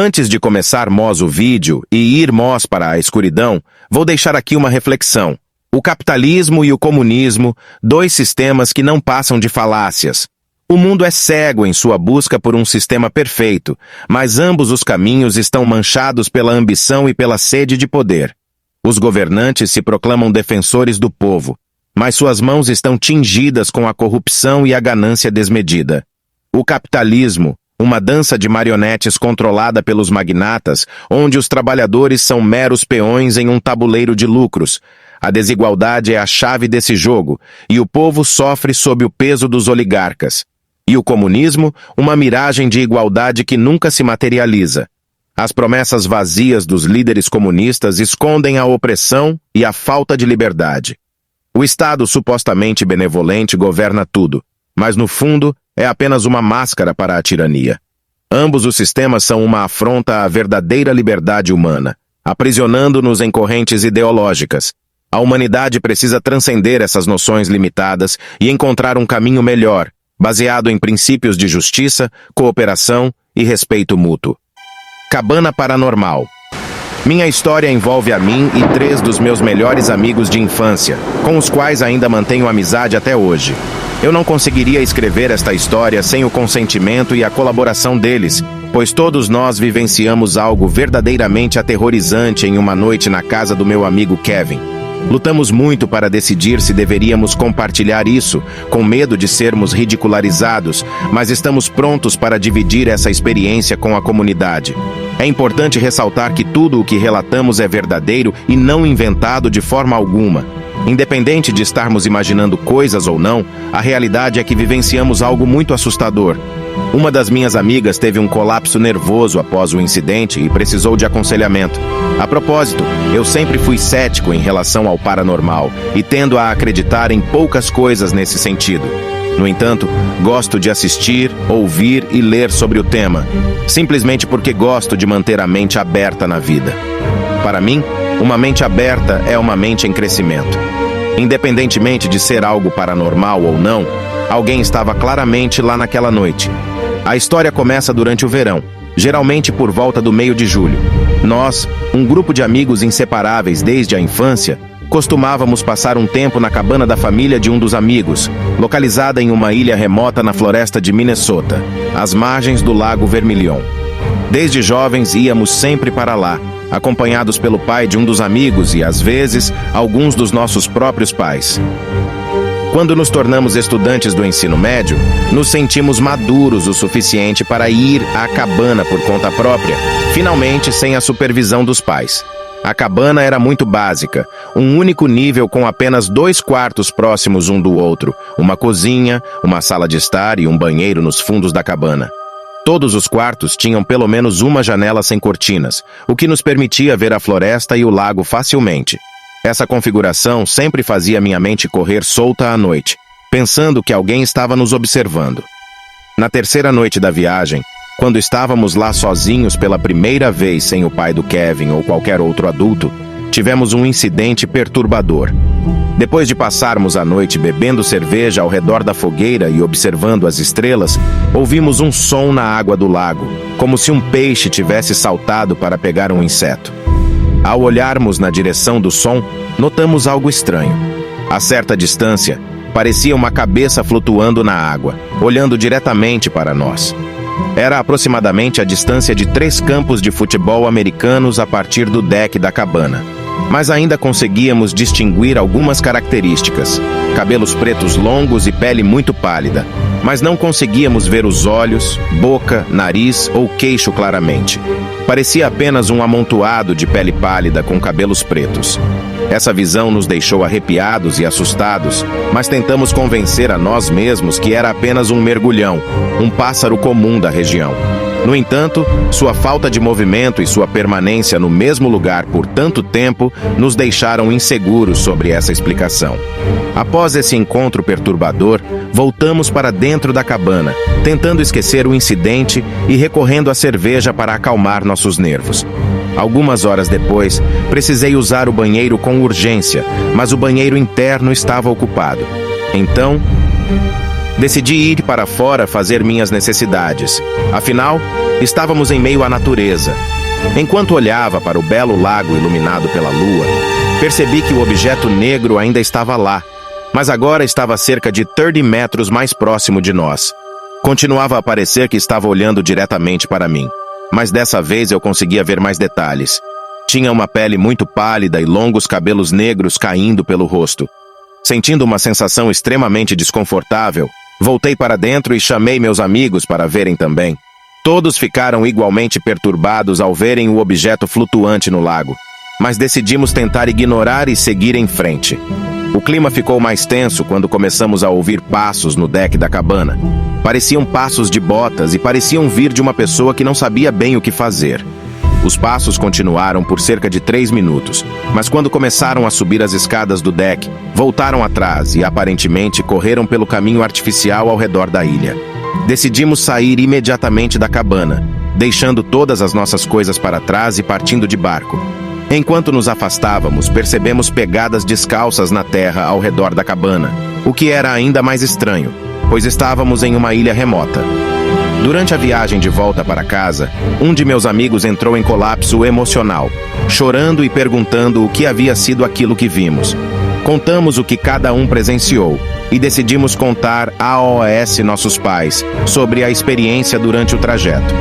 Antes de começarmos o vídeo e irmos para a escuridão, vou deixar aqui uma reflexão. O capitalismo e o comunismo, dois sistemas que não passam de falácias. O mundo é cego em sua busca por um sistema perfeito, mas ambos os caminhos estão manchados pela ambição e pela sede de poder. Os governantes se proclamam defensores do povo, mas suas mãos estão tingidas com a corrupção e a ganância desmedida. O capitalismo, uma dança de marionetes controlada pelos magnatas, onde os trabalhadores são meros peões em um tabuleiro de lucros. A desigualdade é a chave desse jogo, e o povo sofre sob o peso dos oligarcas. E o comunismo, uma miragem de igualdade que nunca se materializa. As promessas vazias dos líderes comunistas escondem a opressão e a falta de liberdade. O Estado supostamente benevolente governa tudo, mas no fundo é apenas uma máscara para a tirania. Ambos os sistemas são uma afronta à verdadeira liberdade humana, aprisionando-nos em correntes ideológicas. A humanidade precisa transcender essas noções limitadas e encontrar um caminho melhor, baseado em princípios de justiça, cooperação e respeito mútuo. Cabana Paranormal. Minha história envolve a mim e 3 dos meus melhores amigos de infância, com os quais ainda mantenho amizade até hoje. Eu não conseguiria escrever esta história sem o consentimento e a colaboração deles, pois todos nós vivenciamos algo verdadeiramente aterrorizante em uma noite na casa do meu amigo Kevin. Lutamos muito para decidir se deveríamos compartilhar isso, com medo de sermos ridicularizados, mas estamos prontos para dividir essa experiência com a comunidade. É importante ressaltar que tudo o que relatamos é verdadeiro e não inventado de forma alguma. Independente de estarmos imaginando coisas ou não, a realidade é que vivenciamos algo muito assustador. Uma das minhas amigas teve um colapso nervoso após o incidente e precisou de aconselhamento. A propósito, eu sempre fui cético em relação ao paranormal e tendo a acreditar em poucas coisas nesse sentido. No entanto, gosto de assistir, ouvir e ler sobre o tema, simplesmente porque gosto de manter a mente aberta na vida. Para mim, uma mente aberta é uma mente em crescimento. Independentemente de ser algo paranormal ou não, alguém estava claramente lá naquela noite. A história começa durante o verão, geralmente por volta do meio de julho. Nós, um grupo de amigos inseparáveis desde a infância, costumávamos passar um tempo na cabana da família de um dos amigos, localizada em uma ilha remota na floresta de Minnesota, às margens do Lago Vermilion. Desde jovens íamos sempre para lá, acompanhados pelo pai de um dos amigos e, às vezes, alguns dos nossos próprios pais. Quando nos tornamos estudantes do ensino médio, nos sentimos maduros o suficiente para ir à cabana por conta própria, finalmente sem a supervisão dos pais. A cabana era muito básica, um único nível com apenas 2 quartos próximos um do outro, uma cozinha, uma sala de estar e um banheiro nos fundos da cabana. Todos os quartos tinham pelo menos uma janela sem cortinas, o que nos permitia ver a floresta e o lago facilmente. Essa configuração sempre fazia minha mente correr solta à noite, pensando que alguém estava nos observando. Na terceira noite da viagem, quando estávamos lá sozinhos pela primeira vez sem o pai do Kevin ou qualquer outro adulto, tivemos um incidente perturbador. Depois de passarmos a noite bebendo cerveja ao redor da fogueira e observando as estrelas, ouvimos um som na água do lago, como se um peixe tivesse saltado para pegar um inseto. Ao olharmos na direção do som, notamos algo estranho. A certa distância, parecia uma cabeça flutuando na água, olhando diretamente para nós. Era aproximadamente a distância de 3 campos de futebol americanos a partir do deck da cabana. Mas ainda conseguíamos distinguir algumas características: cabelos pretos longos e pele muito pálida. Mas não conseguíamos ver os olhos, boca, nariz ou queixo claramente. Parecia apenas um amontoado de pele pálida com cabelos pretos. Essa visão nos deixou arrepiados e assustados, mas tentamos convencer a nós mesmos que era apenas um mergulhão, um pássaro comum da região. No entanto, sua falta de movimento e sua permanência no mesmo lugar por tanto tempo nos deixaram inseguros sobre essa explicação. Após esse encontro perturbador, voltamos para dentro da cabana, tentando esquecer o incidente e recorrendo à cerveja para acalmar nossos nervos. Algumas horas depois, precisei usar o banheiro com urgência, mas o banheiro interno estava ocupado. Então, decidi ir para fora fazer minhas necessidades. Afinal, Estávamos em meio à natureza. Enquanto olhava para o belo lago iluminado pela lua, percebi que o objeto negro ainda estava lá, mas agora estava a cerca de 30 metros mais próximo de nós. Continuava a parecer que estava olhando diretamente para mim, mas dessa vez eu conseguia ver mais detalhes. Tinha uma pele muito pálida e longos cabelos negros caindo pelo rosto. Sentindo uma sensação extremamente desconfortável, voltei para dentro e chamei meus amigos para verem também. Todos ficaram igualmente perturbados ao verem o objeto flutuante no lago, mas decidimos tentar ignorar e seguir em frente. O clima ficou mais tenso quando começamos a ouvir passos no deck da cabana. Pareciam passos de botas e pareciam vir de uma pessoa que não sabia bem o que fazer. Os passos continuaram por cerca de 3 minutos, mas quando começaram a subir as escadas do deck, voltaram atrás e aparentemente correram pelo caminho artificial ao redor da ilha. Decidimos sair imediatamente da cabana, deixando todas as nossas coisas para trás e partindo de barco. Enquanto nos afastávamos, percebemos pegadas descalças na terra ao redor da cabana, o que era ainda mais estranho, pois estávamos em uma ilha remota. Durante a viagem de volta para casa, um de meus amigos entrou em colapso emocional, chorando e perguntando o que havia sido aquilo que vimos. Contamos o que cada um presenciou e decidimos contar a AOS nossos pais sobre a experiência durante o trajeto.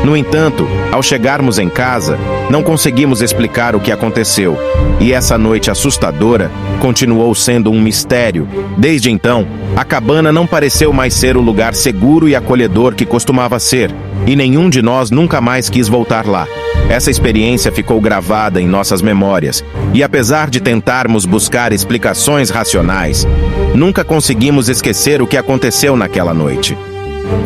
No entanto, ao chegarmos em casa, não conseguimos explicar o que aconteceu, e essa noite assustadora continuou sendo um mistério. Desde então, a cabana não pareceu mais ser o lugar seguro e acolhedor que costumava ser, e nenhum de nós nunca mais quis voltar lá. Essa experiência ficou gravada em nossas memórias, e apesar de tentarmos buscar explicações racionais, nunca conseguimos esquecer o que aconteceu naquela noite.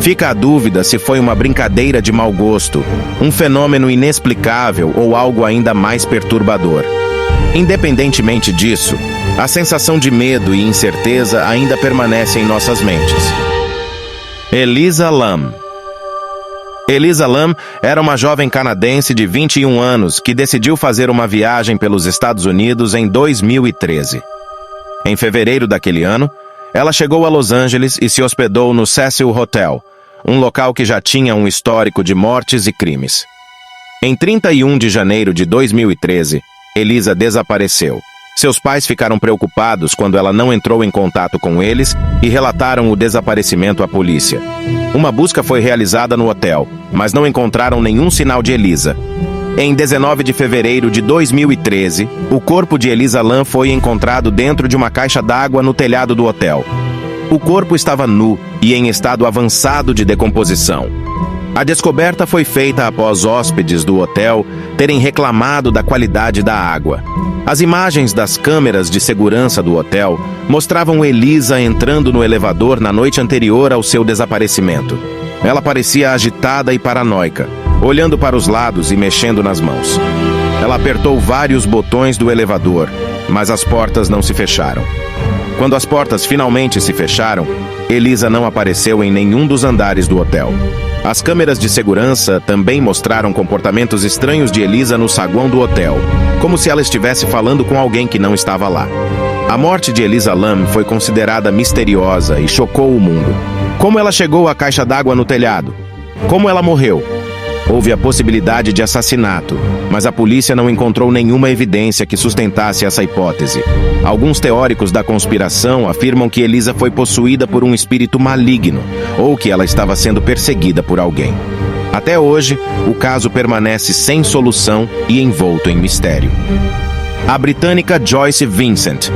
Fica a dúvida se foi uma brincadeira de mau gosto, um fenômeno inexplicável ou algo ainda mais perturbador. Independentemente disso, a sensação de medo e incerteza ainda permanece em nossas mentes. Elisa Lam. Elisa Lam era uma jovem canadense de 21 anos que decidiu fazer uma viagem pelos Estados Unidos em 2013. Em fevereiro daquele ano, ela chegou a Los Angeles e se hospedou no Cecil Hotel, um local que já tinha um histórico de mortes e crimes. Em 31 de janeiro de 2013, Elisa desapareceu. Seus pais ficaram preocupados quando ela não entrou em contato com eles e relataram o desaparecimento à polícia. Uma busca foi realizada no hotel, mas não encontraram nenhum sinal de Elisa. Em 19 de fevereiro de 2013, o corpo de Elisa Lam foi encontrado dentro de uma caixa d'água no telhado do hotel. O corpo estava nu e em estado avançado de decomposição. A descoberta foi feita após hóspedes do hotel terem reclamado da qualidade da água. As imagens das câmeras de segurança do hotel mostravam Elisa entrando no elevador na noite anterior ao seu desaparecimento. Ela parecia agitada e paranoica, olhando para os lados e mexendo nas mãos. Ela apertou vários botões do elevador, mas as portas não se fecharam. Quando as portas finalmente se fecharam, Elisa não apareceu em nenhum dos andares do hotel. As câmeras de segurança também mostraram comportamentos estranhos de Elisa no saguão do hotel, como se ela estivesse falando com alguém que não estava lá. A morte de Elisa Lam foi considerada misteriosa e chocou o mundo. Como ela chegou à caixa d'água no telhado? Como ela morreu? Houve a possibilidade de assassinato, mas a polícia não encontrou nenhuma evidência que sustentasse essa hipótese. Alguns teóricos da conspiração afirmam que Elisa foi possuída por um espírito maligno, ou que ela estava sendo perseguida por alguém. Até hoje, o caso permanece sem solução e envolto em mistério. A britânica Joyce Vincent.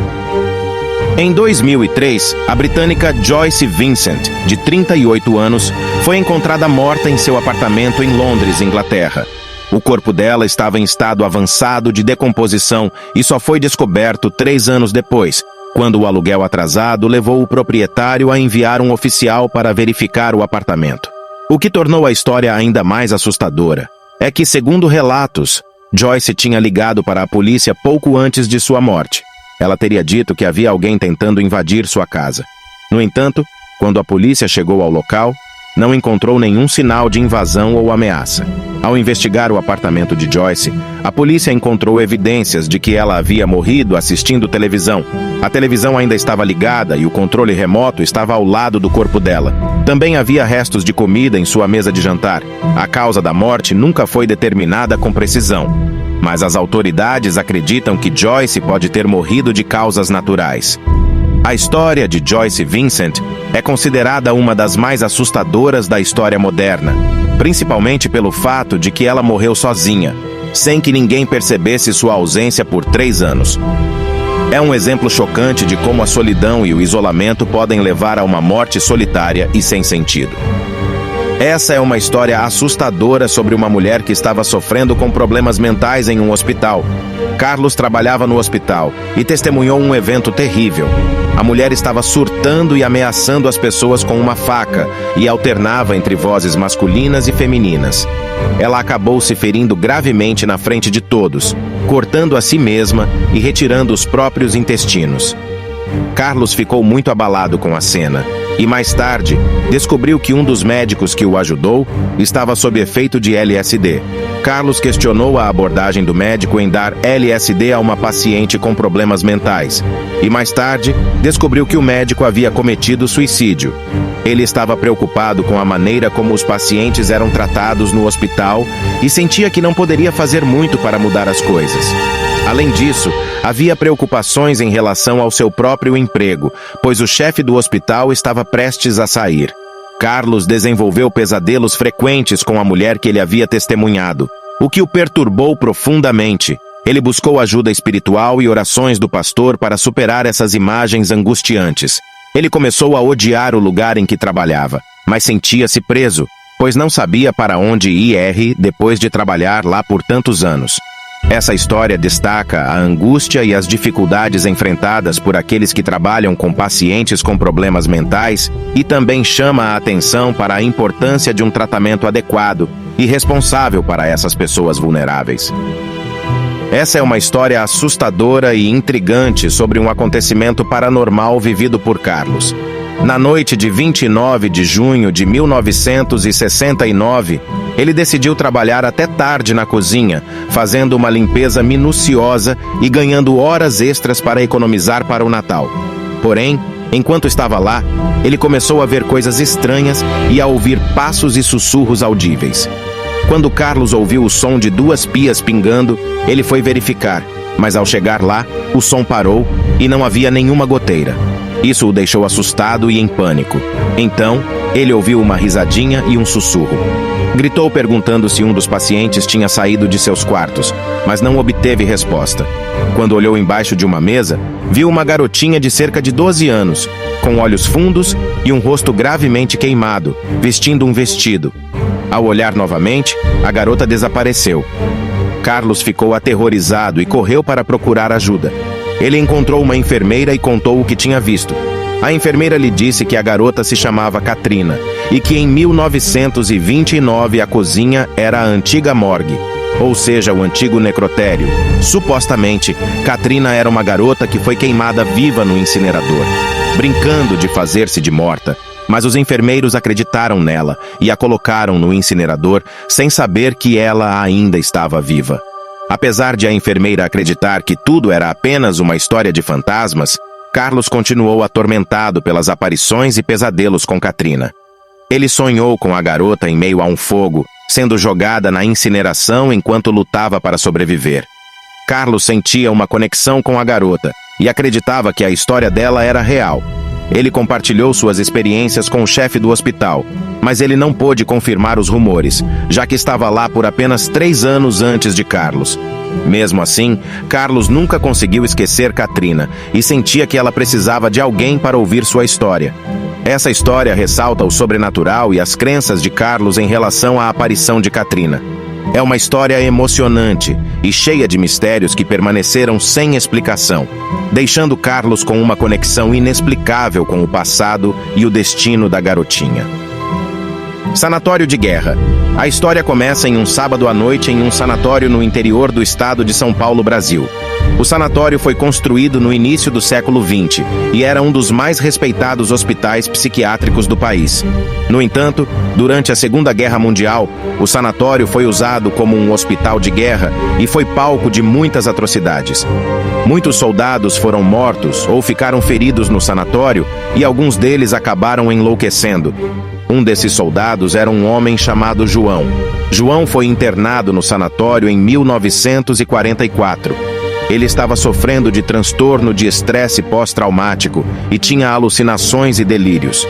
Em 2003, a britânica Joyce Vincent, de 38 anos, foi encontrada morta em seu apartamento em Londres, Inglaterra. O corpo dela estava em estado avançado de decomposição e só foi descoberto 3 anos depois, quando o aluguel atrasado levou o proprietário a enviar um oficial para verificar o apartamento. O que tornou a história ainda mais assustadora é que, segundo relatos, Joyce tinha ligado para a polícia pouco antes de sua morte. Ela teria dito que havia alguém tentando invadir sua casa. No entanto, quando a polícia chegou ao local, não encontrou nenhum sinal de invasão ou ameaça. Ao investigar o apartamento de Joyce, a polícia encontrou evidências de que ela havia morrido assistindo televisão. A televisão ainda estava ligada e o controle remoto estava ao lado do corpo dela. Também havia restos de comida em sua mesa de jantar. A causa da morte nunca foi determinada com precisão, mas as autoridades acreditam que Joyce pode ter morrido de causas naturais. A história de Joyce Vincent é considerada uma das mais assustadoras da história moderna, principalmente pelo fato de que ela morreu sozinha, sem que ninguém percebesse sua ausência por 3 anos. É um exemplo chocante de como a solidão e o isolamento podem levar a uma morte solitária e sem sentido. Essa é uma história assustadora sobre uma mulher que estava sofrendo com problemas mentais em um hospital. Carlos trabalhava no hospital e testemunhou um evento terrível. A mulher estava surtando e ameaçando as pessoas com uma faca e alternava entre vozes masculinas e femininas. Ela acabou se ferindo gravemente na frente de todos, cortando a si mesma e retirando os próprios intestinos. Carlos ficou muito abalado com a cena e, mais tarde, descobriu que um dos médicos que o ajudou estava sob efeito de LSD. Carlos questionou a abordagem do médico em dar LSD a uma paciente com problemas mentais e, mais tarde, descobriu que o médico havia cometido suicídio. Ele estava preocupado com a maneira como os pacientes eram tratados no hospital e sentia que não poderia fazer muito para mudar as coisas. Além disso, havia preocupações em relação ao seu próprio emprego, pois o chefe do hospital estava prestes a sair. Carlos desenvolveu pesadelos frequentes com a mulher que ele havia testemunhado, o que o perturbou profundamente. Ele buscou ajuda espiritual e orações do pastor para superar essas imagens angustiantes. Ele começou a odiar o lugar em que trabalhava, mas sentia-se preso, pois não sabia para onde ir depois de trabalhar lá por tantos anos. Essa história destaca a angústia e as dificuldades enfrentadas por aqueles que trabalham com pacientes com problemas mentais e também chama a atenção para a importância de um tratamento adequado e responsável para essas pessoas vulneráveis. Essa é uma história assustadora e intrigante sobre um acontecimento paranormal vivido por Carlos. Na noite de 29 de junho de 1969, ele decidiu trabalhar até tarde na cozinha, fazendo uma limpeza minuciosa e ganhando horas extras para economizar para o Natal. Porém, enquanto estava lá, ele começou a ver coisas estranhas e a ouvir passos e sussurros audíveis. Quando Carlos ouviu o som de 2 pias pingando, ele foi verificar, mas ao chegar lá, o som parou e não havia nenhuma goteira. Isso o deixou assustado e em pânico. Então, ele ouviu uma risadinha e um sussurro. Gritou perguntando se um dos pacientes tinha saído de seus quartos, mas não obteve resposta. Quando olhou embaixo de uma mesa, viu uma garotinha de cerca de 12 anos, com olhos fundos e um rosto gravemente queimado, vestindo um vestido. Ao olhar novamente, a garota desapareceu. Carlos ficou aterrorizado e correu para procurar ajuda. Ele encontrou uma enfermeira e contou o que tinha visto. A enfermeira lhe disse que a garota se chamava Katrina e que em 1929 a cozinha era a antiga morgue, ou seja, o antigo necrotério. Supostamente, Katrina era uma garota que foi queimada viva no incinerador, brincando de fazer-se de morta. Mas os enfermeiros acreditaram nela e a colocaram no incinerador sem saber que ela ainda estava viva. Apesar de a enfermeira acreditar que tudo era apenas uma história de fantasmas, Carlos continuou atormentado pelas aparições e pesadelos com Katrina. Ele sonhou com a garota em meio a um fogo, sendo jogada na incineração enquanto lutava para sobreviver. Carlos sentia uma conexão com a garota e acreditava que a história dela era real. Ele compartilhou suas experiências com o chefe do hospital, mas ele não pôde confirmar os rumores, já que estava lá por apenas 3 anos antes de Carlos. Mesmo assim, Carlos nunca conseguiu esquecer Katrina e sentia que ela precisava de alguém para ouvir sua história. Essa história ressalta o sobrenatural e as crenças de Carlos em relação à aparição de Katrina. É uma história emocionante e cheia de mistérios que permaneceram sem explicação, deixando Carlos com uma conexão inexplicável com o passado e o destino da garotinha. Sanatório de guerra. A história começa em um sábado à noite em um sanatório no interior do estado de São Paulo, Brasil. O sanatório foi construído no início do século XX e era um dos mais respeitados hospitais psiquiátricos do país. No entanto, durante a Segunda Guerra Mundial, o sanatório foi usado como um hospital de guerra e foi palco de muitas atrocidades. Muitos soldados foram mortos ou ficaram feridos no sanatório e alguns deles acabaram enlouquecendo. Um desses soldados era um homem chamado João. João foi internado no sanatório em 1944. Ele estava sofrendo de transtorno de estresse pós-traumático e tinha alucinações e delírios.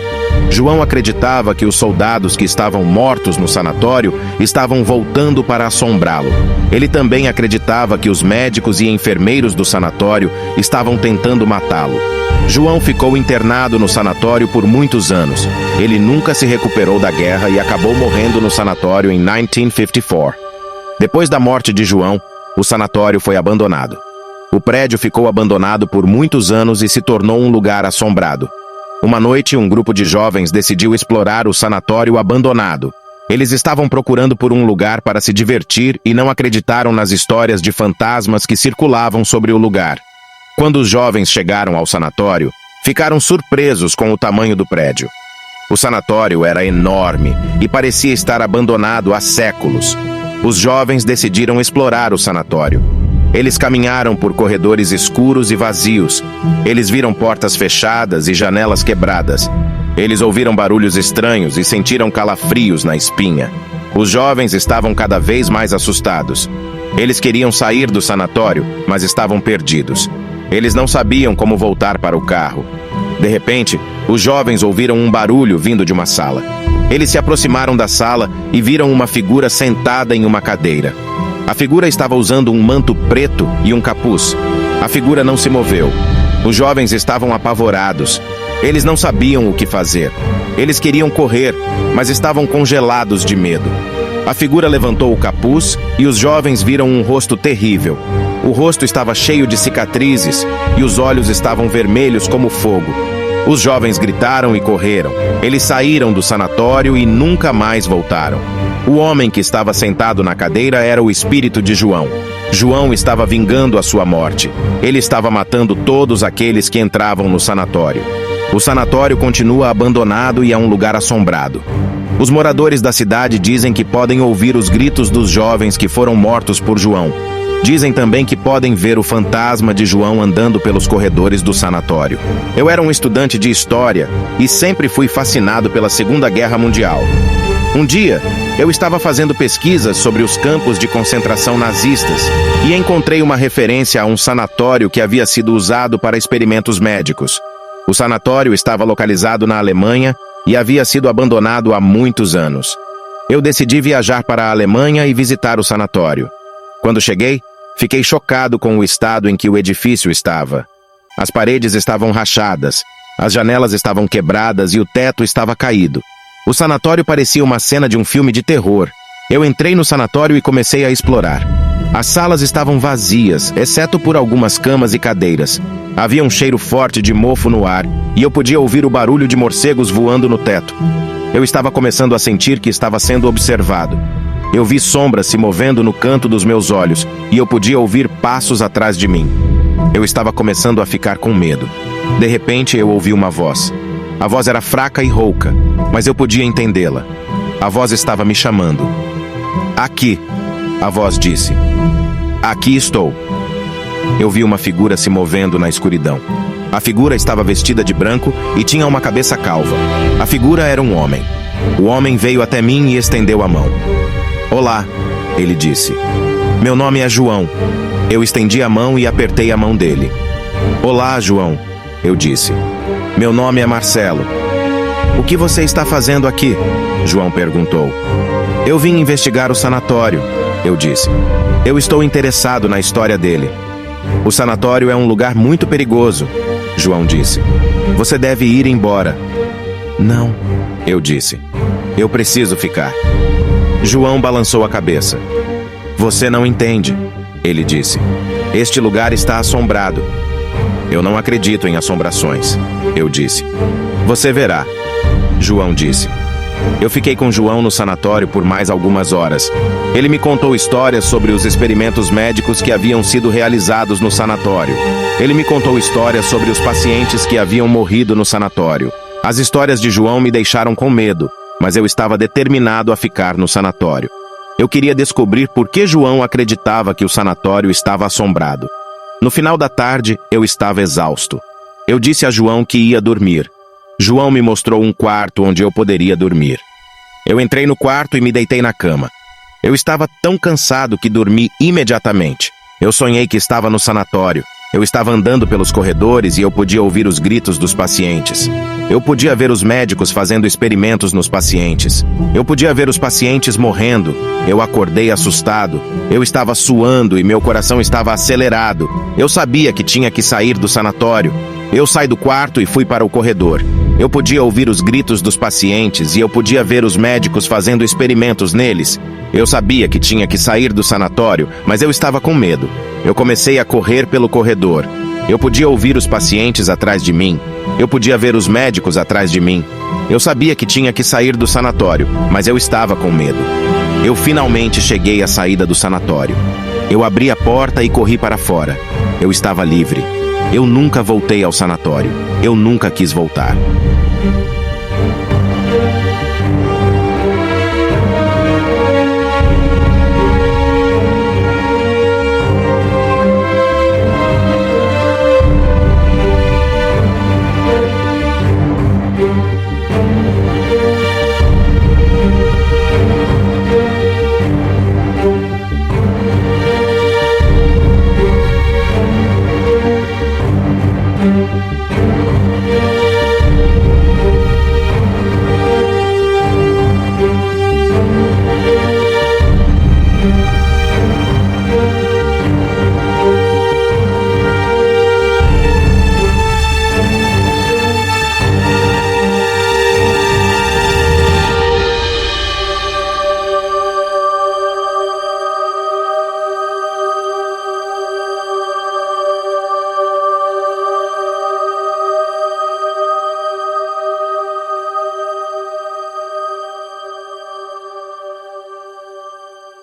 João acreditava que os soldados que estavam mortos no sanatório estavam voltando para assombrá-lo. Ele também acreditava que os médicos e enfermeiros do sanatório estavam tentando matá-lo. João ficou internado no sanatório por muitos anos. Ele nunca se recuperou da guerra e acabou morrendo no sanatório em 1954. Depois da morte de João, o sanatório foi abandonado. O prédio ficou abandonado por muitos anos e se tornou um lugar assombrado. Uma noite, um grupo de jovens decidiu explorar o sanatório abandonado. Eles estavam procurando por um lugar para se divertir e não acreditaram nas histórias de fantasmas que circulavam sobre o lugar. Quando os jovens chegaram ao sanatório, ficaram surpresos com o tamanho do prédio. O sanatório era enorme e parecia estar abandonado há séculos. Os jovens decidiram explorar o sanatório. Eles caminharam por corredores escuros e vazios. Eles viram portas fechadas e janelas quebradas. Eles ouviram barulhos estranhos e sentiram calafrios na espinha. Os jovens estavam cada vez mais assustados. Eles queriam sair do sanatório, mas estavam perdidos. Eles não sabiam como voltar para o carro. De repente, os jovens ouviram um barulho vindo de uma sala. Eles se aproximaram da sala e viram uma figura sentada em uma cadeira. A figura estava usando um manto preto e um capuz. A figura não se moveu. Os jovens estavam apavorados. Eles não sabiam o que fazer. Eles queriam correr, mas estavam congelados de medo. A figura levantou o capuz e os jovens viram um rosto terrível. O rosto estava cheio de cicatrizes e os olhos estavam vermelhos como fogo. Os jovens gritaram e correram. Eles saíram do sanatório e nunca mais voltaram. O homem que estava sentado na cadeira era o espírito de João. João estava vingando a sua morte. Ele estava matando todos aqueles que entravam no sanatório. O sanatório continua abandonado e é um lugar assombrado. Os moradores da cidade dizem que podem ouvir os gritos dos jovens que foram mortos por João. Dizem também que podem ver o fantasma de João andando pelos corredores do sanatório. Eu era um estudante de história e sempre fui fascinado pela Segunda Guerra Mundial. Um dia, eu estava fazendo pesquisas sobre os campos de concentração nazistas e encontrei uma referência a um sanatório que havia sido usado para experimentos médicos. O sanatório estava localizado na Alemanha e havia sido abandonado há muitos anos. Eu decidi viajar para a Alemanha e visitar o sanatório. Quando cheguei, fiquei chocado com o estado em que o edifício estava. As paredes estavam rachadas, as janelas estavam quebradas e o teto estava caído. O sanatório parecia uma cena de um filme de terror. Eu entrei no sanatório e comecei a explorar. As salas estavam vazias, exceto por algumas camas e cadeiras. Havia um cheiro forte de mofo no ar e eu podia ouvir o barulho de morcegos voando no teto. Eu estava começando a sentir que estava sendo observado. Eu vi sombras se movendo no canto dos meus olhos e eu podia ouvir passos atrás de mim. Eu estava começando a ficar com medo. De repente, eu ouvi uma voz. A voz era fraca e rouca, mas eu podia entendê-la. A voz estava me chamando. Aqui, a voz disse. Aqui estou. Eu vi uma figura se movendo na escuridão. A figura estava vestida de branco e tinha uma cabeça calva. A figura era um homem. O homem veio até mim e estendeu a mão. Olá, ele disse. Meu nome é João. Eu estendi a mão e apertei a mão dele. Olá, João, eu disse. Meu nome é Marcelo. O que você está fazendo aqui? João perguntou. Eu vim investigar o sanatório, eu disse. Eu estou interessado na história dele. O sanatório é um lugar muito perigoso, João disse. Você deve ir embora. Não, eu disse. Eu preciso ficar. João balançou a cabeça. Você não entende, ele disse. Este lugar está assombrado. Eu não acredito em assombrações, eu disse. Você verá, João disse. Eu fiquei com João no sanatório por mais algumas horas. Ele me contou histórias sobre os experimentos médicos que haviam sido realizados no sanatório. Ele me contou histórias sobre os pacientes que haviam morrido no sanatório. As histórias de João me deixaram com medo, mas eu estava determinado a ficar no sanatório. Eu queria descobrir por que João acreditava que o sanatório estava assombrado. No final da tarde, eu estava exausto. Eu disse a João que ia dormir. João me mostrou um quarto onde eu poderia dormir. Eu entrei no quarto e me deitei na cama. Eu estava tão cansado que dormi imediatamente. Eu sonhei que estava no sanatório. Eu estava andando pelos corredores e eu podia ouvir os gritos dos pacientes. Eu podia ver os médicos fazendo experimentos nos pacientes. Eu podia ver os pacientes morrendo. Eu acordei assustado. Eu estava suando e meu coração estava acelerado. Eu sabia que tinha que sair do sanatório. Eu saí do quarto e fui para o corredor. Eu podia ouvir os gritos dos pacientes e eu podia ver os médicos fazendo experimentos neles. Eu sabia que tinha que sair do sanatório, mas eu estava com medo. Eu comecei a correr pelo corredor. Eu podia ouvir os pacientes atrás de mim. Eu podia ver os médicos atrás de mim. Eu sabia que tinha que sair do sanatório, mas eu estava com medo. Eu finalmente cheguei à saída do sanatório. Eu abri a porta e corri para fora. Eu estava livre. Eu nunca voltei ao sanatório. Eu nunca quis voltar.